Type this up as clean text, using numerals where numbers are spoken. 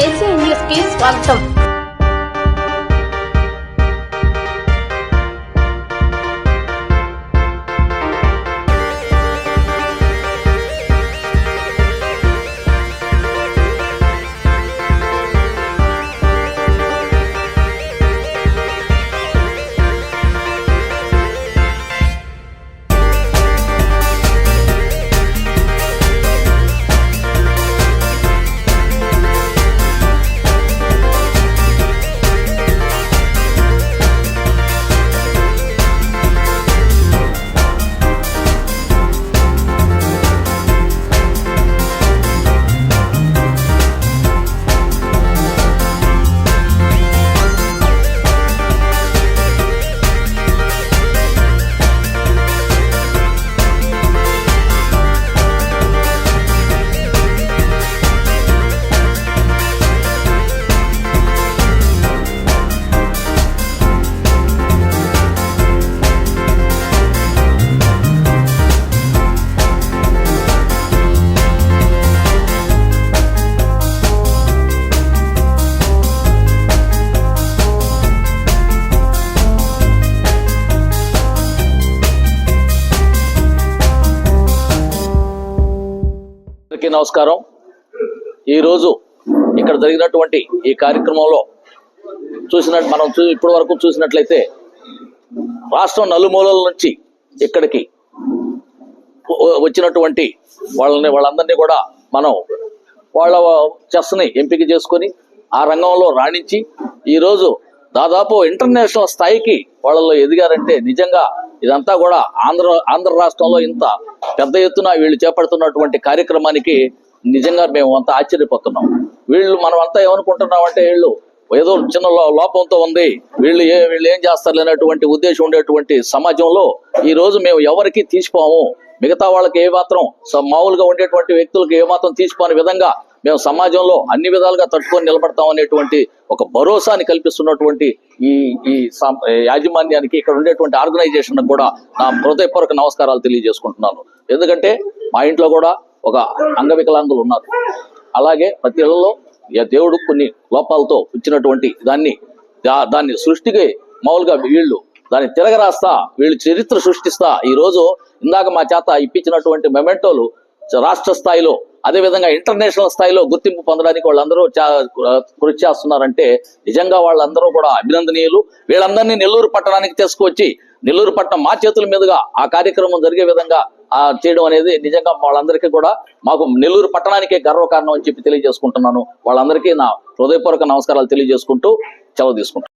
AC news కి స్వాగతం. నమస్కారం. ఈరోజు ఇక్కడ జరిగినటువంటి ఈ కార్యక్రమంలో మనం ఇప్పటి వరకు చూసినట్లయితే రాష్ట్రం నలుమూలల నుంచి ఇక్కడికి వచ్చినటువంటి వాళ్ళందరినీ కూడా మనం వాళ్ళ చెస్ని ఎంపిక చేసుకొని ఆ రంగంలో రాణించి ఈరోజు దాదాపు ఇంటర్నేషనల్ స్థాయికి వాళ్ళలో ఎదిగారంటే నిజంగా ఇదంతా కూడా ఆంధ్ర రాష్ట్రంలో ఇంత పెద్ద ఎత్తున వీళ్ళు చేపడుతున్నటువంటి కార్యక్రమానికి నిజంగా మేము అంతా ఆశ్చర్యపోతున్నాం. మనం అంతా ఏమనుకుంటున్నాం అంటే వీళ్ళు ఏదో చిన్న లోపంతో ఉంది, వీళ్ళు ఏం చేస్తారు అనేటువంటి ఉద్దేశం ఉండేటువంటి సమాజంలో ఈ రోజు మేము ఎవరికి తీసిపోము. మిగతా వాళ్ళకి ఏమాత్రం మామూలుగా ఉండేటువంటి వ్యక్తులకు ఏమాత్రం తీసిపోని విధంగా మేము సమాజంలో అన్ని విధాలుగా తట్టుకొని నిలబడతాం అనేటువంటి ఒక భరోసాని కల్పిస్తున్నటువంటి ఈ యాజమాన్యానికి, ఇక్కడ ఉండేటువంటి ఆర్గనైజేషన్ కూడా నా హృదయపూర్వక నమస్కారాలు తెలియజేసుకుంటున్నాను. ఎందుకంటే మా ఇంట్లో కూడా ఒక అంగవికలాంగులు ఉన్నారు. అలాగే ప్రతి ఇళ్లలో దేవుడు కొన్ని లోపాలతో ఇచ్చినటువంటి దాన్ని సృష్టికి మామూలుగా వీళ్ళు దాన్ని తిరగరాస్తా వీళ్ళు చరిత్ర సృష్టిస్తా ఈ రోజు ఇందాక మా చేత ఇప్పించినటువంటి మెమెంటోలు రాష్ట్ర స్థాయిలో అదేవిధంగా ఇంటర్నేషనల్ స్థాయిలో గుర్తింపు పొందడానికి వాళ్ళందరూ కృషి చేస్తున్నారంటే నిజంగా వాళ్ళందరూ కూడా అభినందనీయులు. వీళ్ళందరినీ నెల్లూరు పట్టణానికి తీసుకువచ్చి నెల్లూరు పట్టణం మా చేతుల మీదుగా ఆ కార్యక్రమం జరిగే విధంగా చేయడం అనేది నిజంగా వాళ్ళందరికీ కూడా మాకు నెల్లూరు పట్టణానికే గర్వకారణం అని చెప్పి తెలియజేసుకుంటున్నాను. వాళ్ళందరికీ నా హృదయపూర్వక నమస్కారాలు తెలియజేసుకుంటూ సెలవు తీసుకుంటాను.